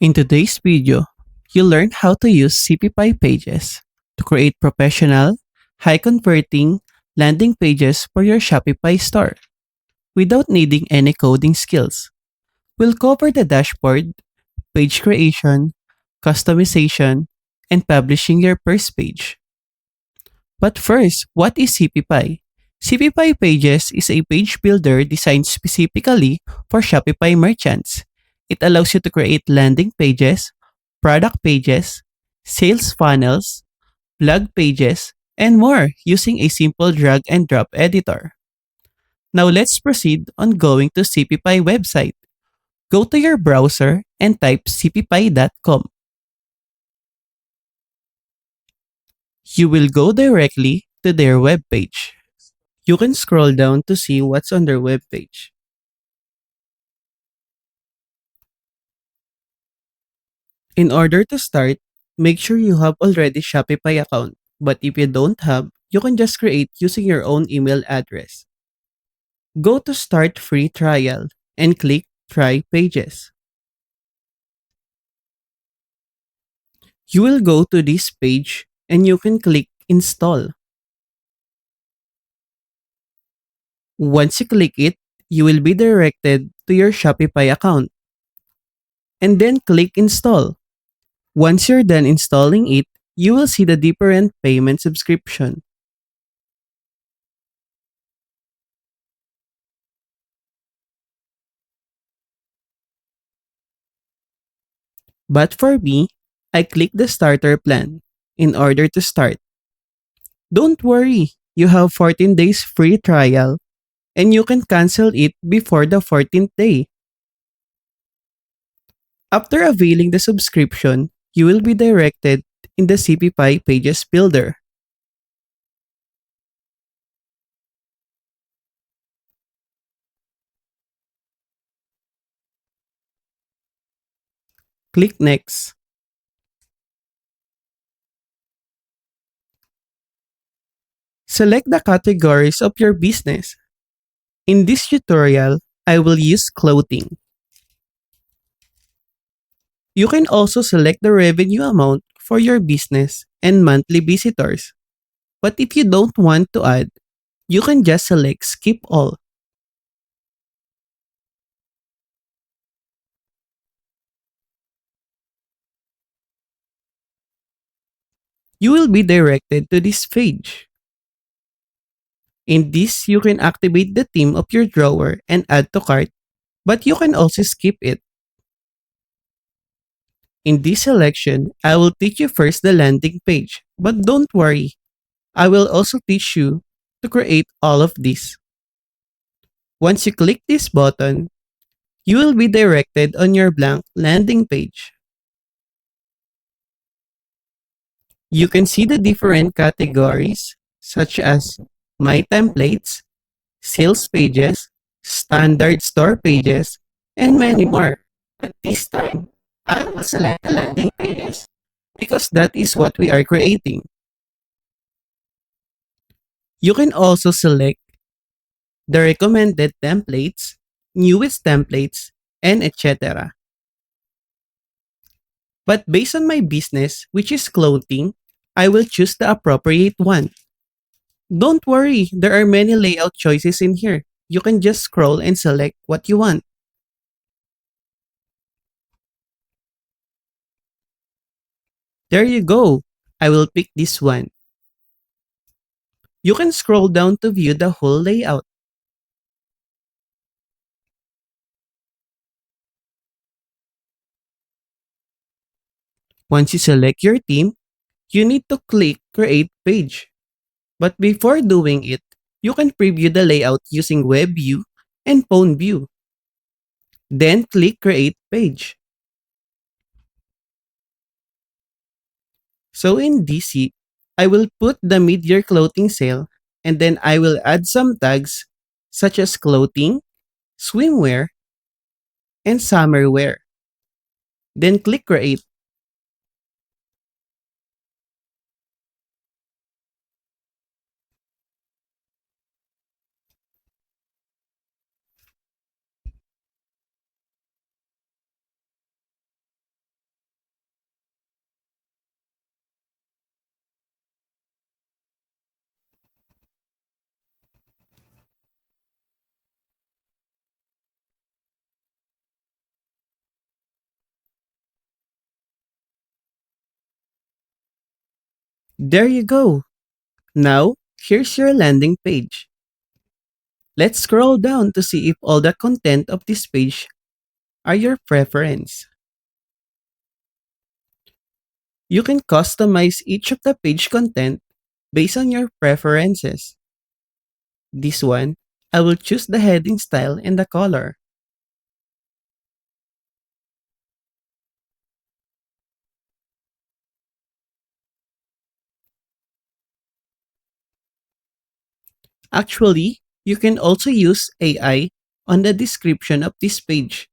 In today's video, you'll learn how to use CPPI pages to create professional, high-converting landing pages for your Shopify store without needing any coding skills. We'll cover the dashboard, page creation, customization, and publishing your first page. But first, what is CPPI? CPPI Pages is a page builder designed specifically for Shopify merchants. It allows you to create landing pages, product pages, sales funnels, blog pages, and more using a simple drag and drop editor. Now let's proceed on going to CPPI website. Go to your browser and type cppi.com. You will go directly to their webpage. You can scroll down to see what's on their webpage. In order to start, make sure you have already Shopify account. But if you don't have, you can just create using your own email address. Go to Start Free Trial and click Try Pages. You will go to this page and you can click Install. Once you click it, you will be directed to your Shopify account. And then click Install. Once you're done installing it, you will see the different payment subscription. But for me, I click the starter plan in order to start. Don't worry, you have 14 days free trial and you can cancel it before the 14th day. After availing the subscription, you will be directed in the CPPI Pages Builder. Click Next. Select the categories of your business. In this tutorial, I will use clothing. You can also select the revenue amount for your business and monthly visitors. But if you don't want to add, you can just select Skip All. You will be directed to this page. In this, you can activate the theme of your drawer and add to cart, but you can also skip it. In this selection, I will teach you first the landing page, but don't worry, I will also teach you to create all of this. Once you click this button, you will be directed on your blank landing page. You can see the different categories such as My Templates, Sales Pages, Standard Store Pages, and many more. At this time, I will select the landing pages because that is what we are creating. You can also select the recommended templates, newest templates, and etc. But based on my business, which is clothing, I will choose the appropriate one. Don't worry, there are many layout choices in here. You can just scroll and select what you want. There you go. I will pick this one. You can scroll down to view the whole layout. Once you select your theme, you need to click Create Page. But before doing it, you can preview the layout using Web View and Phone View. Then click Create Page. So in DC, I will put the mid-year clothing sale and then I will add some tags such as clothing, swimwear, and summer wear. Then click Create. There you go. Now, here's your landing page. Let's scroll down to see if all the content of this page are your preference. You can customize each of the page content based on your preferences. This one, I will choose the heading style and the color. Actually, you can also use AI on the description of this page.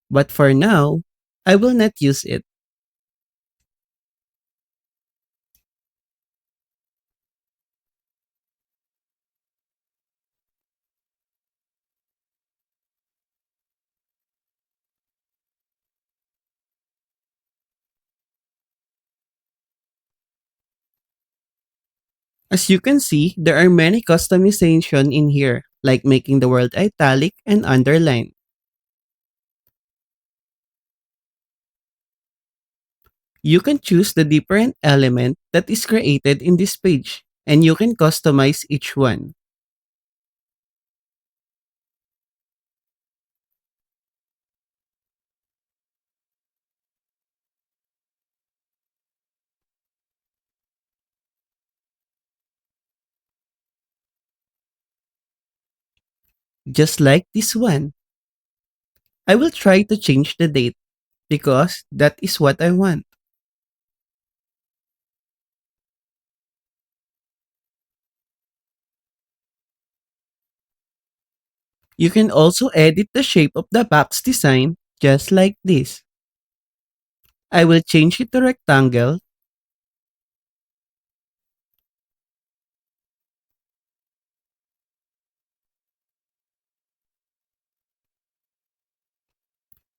But for now, I will not use it. As you can see, there are many customization in here, like making the word italic and underline. You can choose the different element that is created in this page, and you can customize each one. Just like this one. I will try to change the date because that is what I want. You can also edit the shape of the box design just like this. I will change it to rectangle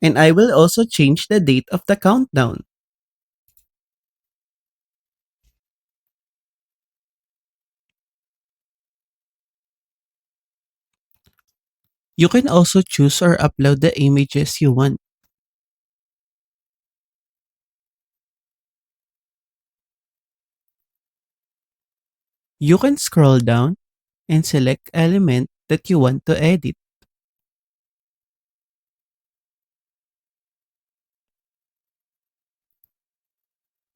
and I will also change the date of the countdown. You can also choose or upload the images you want. You can scroll down and select element that you want to edit.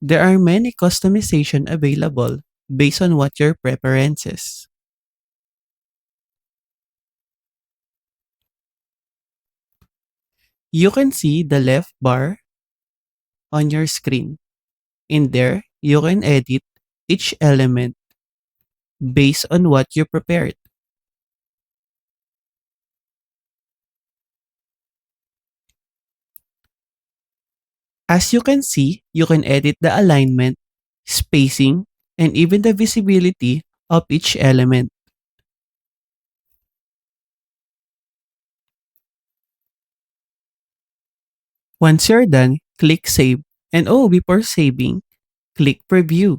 There are many customization available based on what your preferences. You can see the left bar on your screen. In there, you can edit each element based on what you prepared. As you can see, you can edit the alignment, spacing, and even the visibility of each element. Once you're done, click Save. And oh, before saving, click Preview.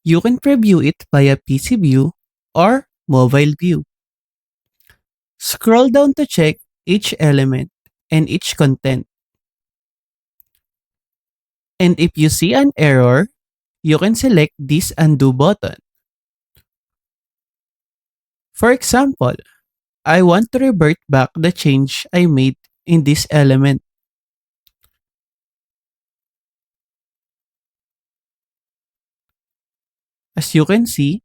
You can preview it via PC View or Mobile View. Scroll down to check each element and each content. And if you see an error, you can select this Undo button. For example, I want to revert back the change I made in this element. As you can see,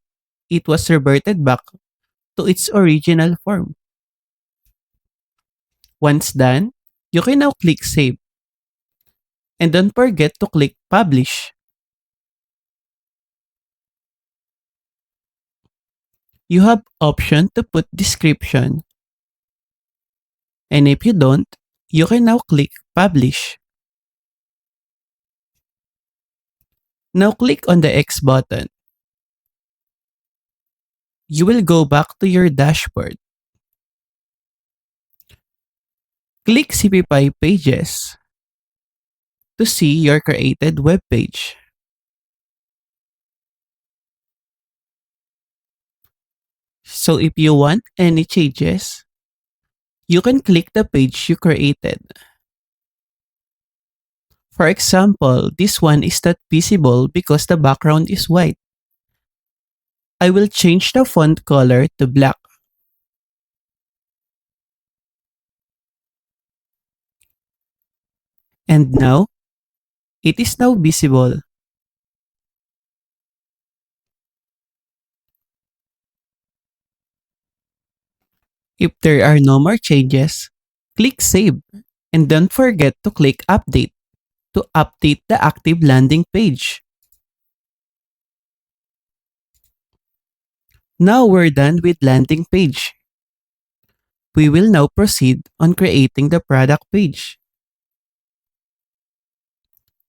it was reverted back to its original form. Once done, you can now click Save. And don't forget to click Publish. You have option to put description. And if you don't, you can now click Publish. Now click on the X button. You will go back to your dashboard. Click CPPI Pages to see your created web page. So if you want any changes, you can click the page you created. For example, this one is not visible because the background is white. I will change the font color to black. And now, it is now visible. If there are no more changes, click Save and don't forget to click Update to update the active landing page. Now we're done with landing page. We will now proceed on creating the product page.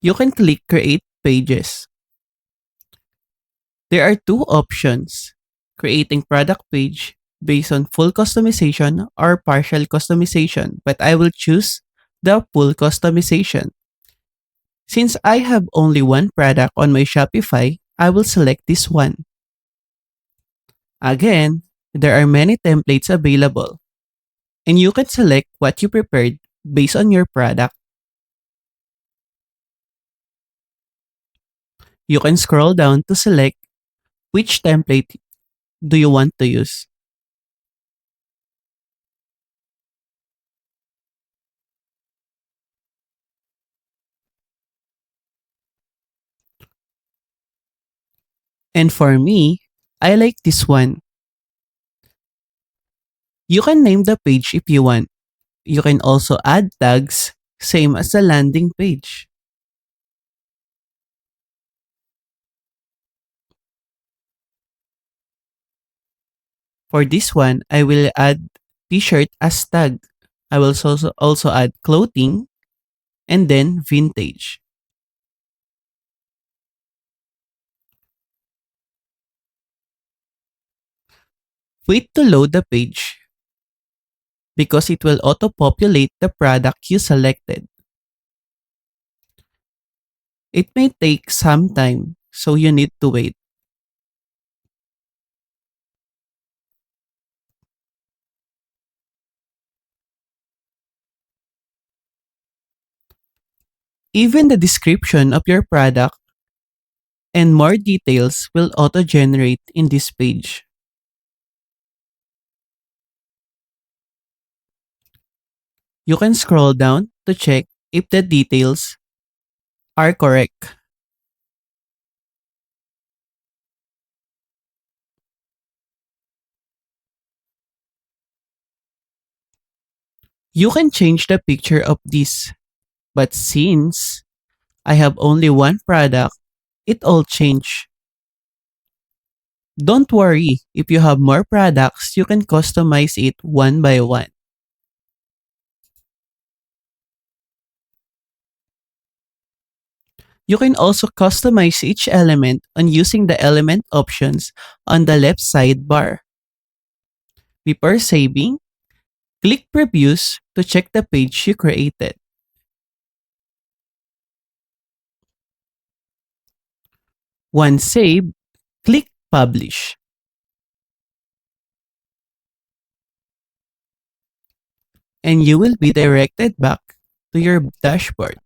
You can click Create Pages. There are two options: creating product page based on full customization or partial customization, but I will choose the full customization. Since I have only one product on my Shopify, I will select this one. Again, there are many templates available, and you can select what you prepared based on your product. You can scroll down to select which template do you want to use. And for me, I like this one. You can name the page if you want. You can also add tags, same as the landing page. For this one, I will add t-shirt as tag. I will also add clothing and then vintage. Wait to load the page because it will auto-populate the product you selected. It may take some time, so you need to wait. Even the description of your product and more details will auto-generate in this page. You can scroll down to check if the details are correct. You can change the picture of this, but since I have only one product, it all changed. Don't worry, if you have more products, you can customize it one by one. You can also customize each element on using the element options on the left sidebar. Before saving, click Previews to check the page you created. Once saved, click Publish, and you will be directed back to your dashboard.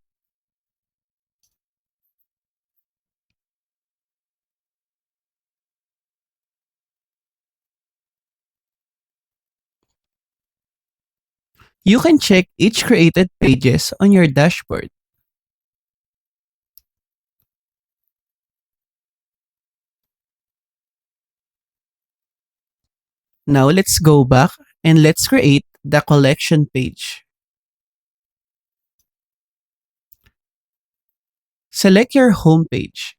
You can check each created pages on your dashboard. Now let's go back and let's create the collection page. Select your home page.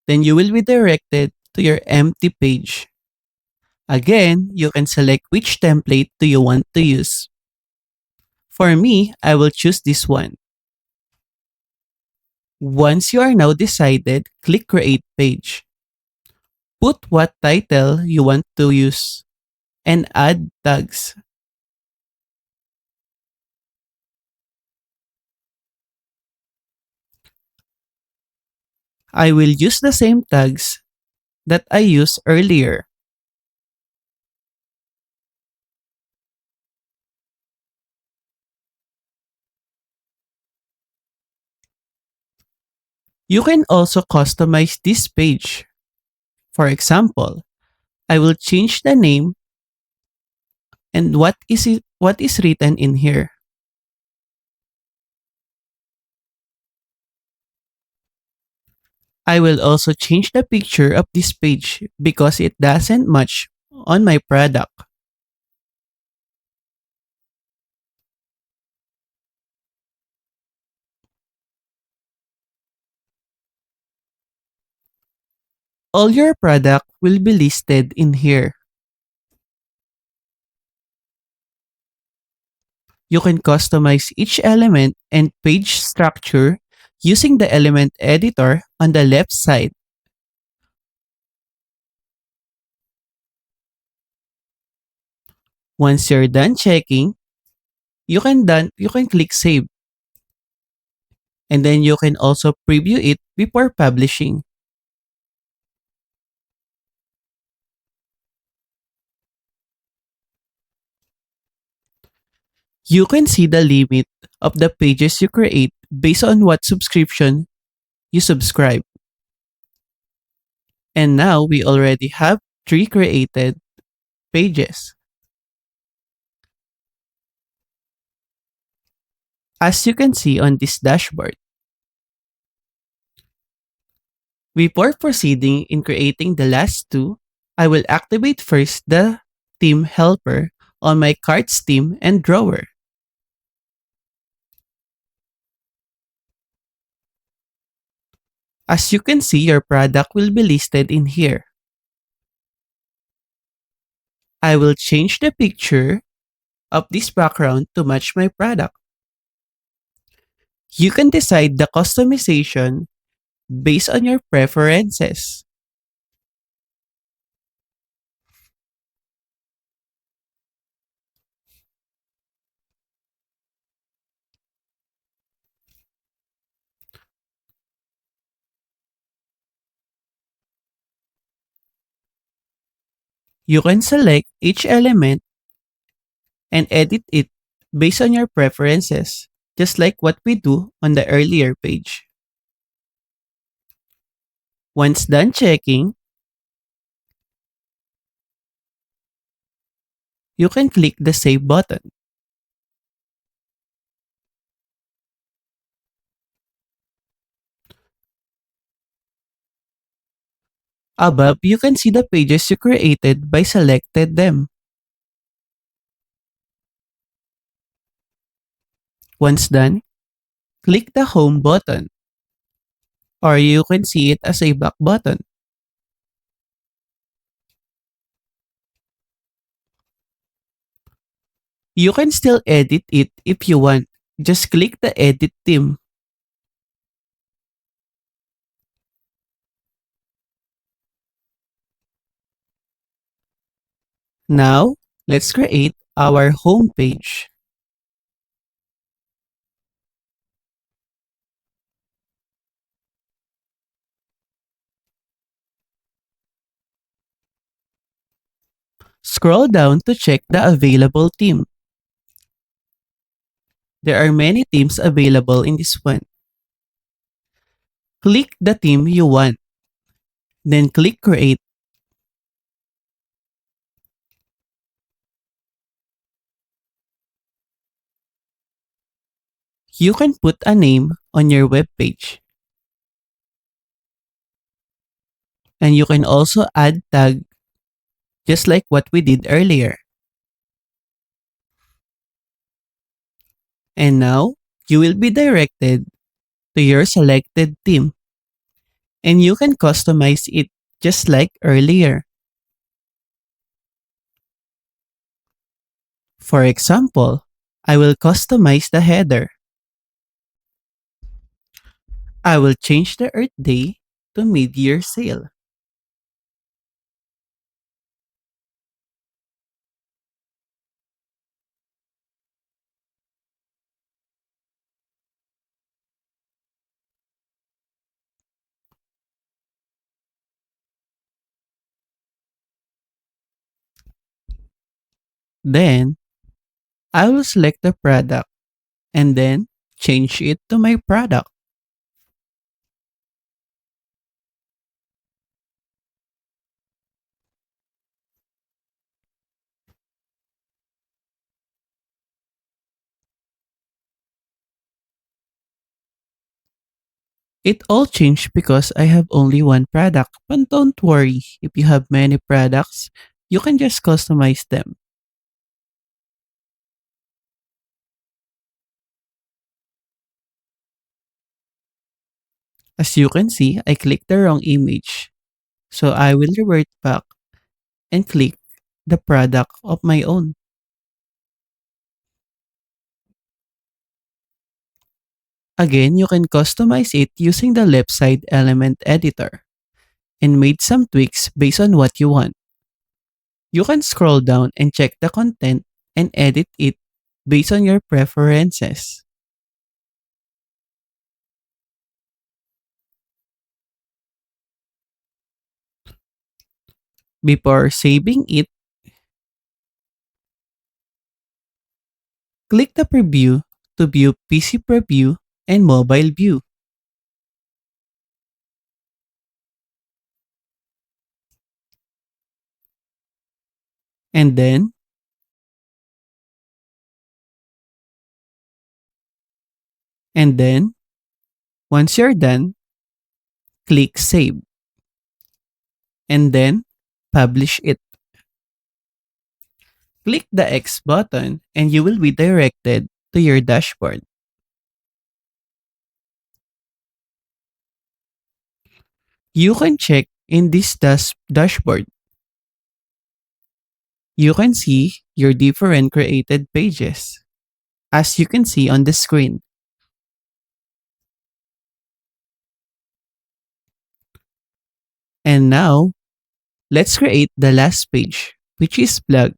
Then you will be directed to your empty page. Again, you can select which template do you want to use. For me, I will choose this one. Once you are now decided, click Create Page. Put what title you want to use and add tags. I will use the same tags that I used earlier. You can also customize this page. For example, I will change the name and what is written in here. I will also change the picture of this page because it doesn't match on my product. All your product will be listed in here. You can customize each element and page structure using the element editor on the left side. Once you're done checking, you can click save, and then you can also preview it before publishing. You can see the limit of the pages you create based on what subscription you subscribe. And now we already have 3 created pages. As you can see on this dashboard. Before proceeding in creating the last two, I will activate first the theme helper on my cards theme and drawer. As you can see, your product will be listed in here. I will change the picture of this background to match my product. You can decide the customization based on your preferences. You can select each element and edit it based on your preferences, just like what we do on the earlier page. Once done checking, you can click the Save button. Above, you can see the pages you created by selected them. Once done, click the Home button, or you can see it as a back button. You can still edit it if you want. Just click the Edit theme. Now, let's create our home page. Scroll down to check the available theme. There are many themes available in this one. Click the theme you want, then click Create. You can put a name on your web page. And you can also add tag just like what we did earlier. And now, you will be directed to your selected theme. And you can customize it just like earlier. For example, I will customize the header. I will change the Earth Day to mid-year sale. Then, I will select the product and then change it to my product. It all changed because I have only one product, but don't worry, if you have many products, you can just customize them. As you can see, I clicked the wrong image, so I will revert back and click the product of my own. Again, you can customize it using the left side element editor and made some tweaks based on what you want. You can scroll down and check the content and edit it based on your preferences. Before saving it, click the preview to view PC preview and mobile view. And then, and then, once you're done, click save and then publish it. Click the X button and you will be directed to your dashboard. You can check in this dashboard. You can see your different created pages, as you can see on the screen. And now, let's create the last page, which is blog.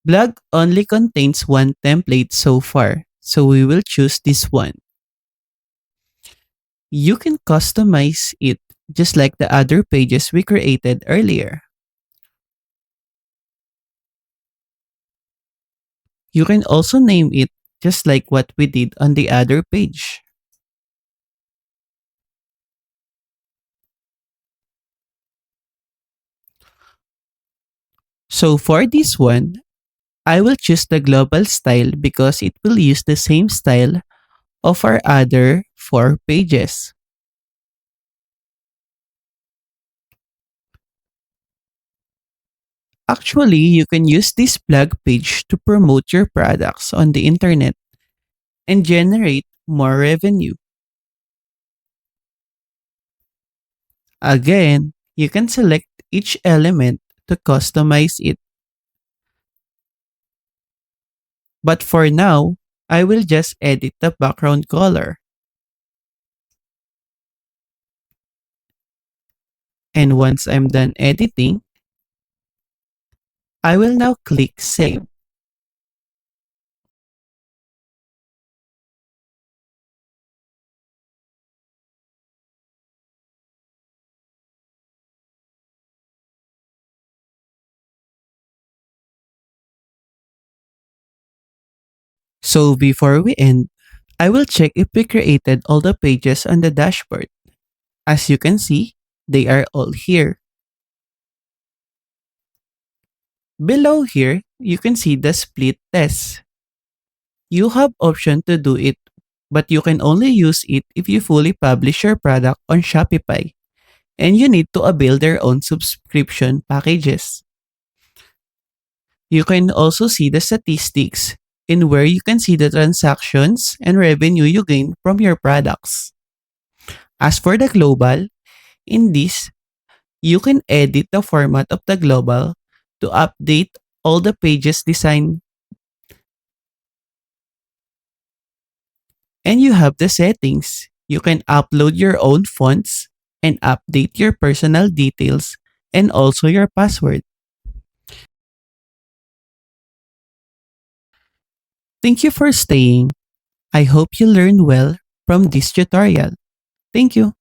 Blog only contains one template so far, so we will choose this one. You can customize it just like the other pages we created earlier. You can also name it just like what we did on the other page. So for this one, I will choose the global style because it will use the same style of our other four pages. Actually, you can use this blog page to promote your products on the internet and generate more revenue. Again, you can select each element to customize it. But for now, I will just edit the background color. And once I'm done editing, I will now click save. So before we end, I will check if we created all the pages on the dashboard. As you can see, they are all here. Below here, you can see the split test. You have option to do it, but you can only use it if you fully publish your product on Shopify and you need to avail their own subscription packages. You can also see the statistics in where you can see the transactions and revenue you gain from your products. As for the global, in this, you can edit the format of the global to update all the pages design, and you have the settings. You can upload your own fonts and update your personal details and also your password. Thank you for staying. I hope you learned well from this tutorial. Thank you.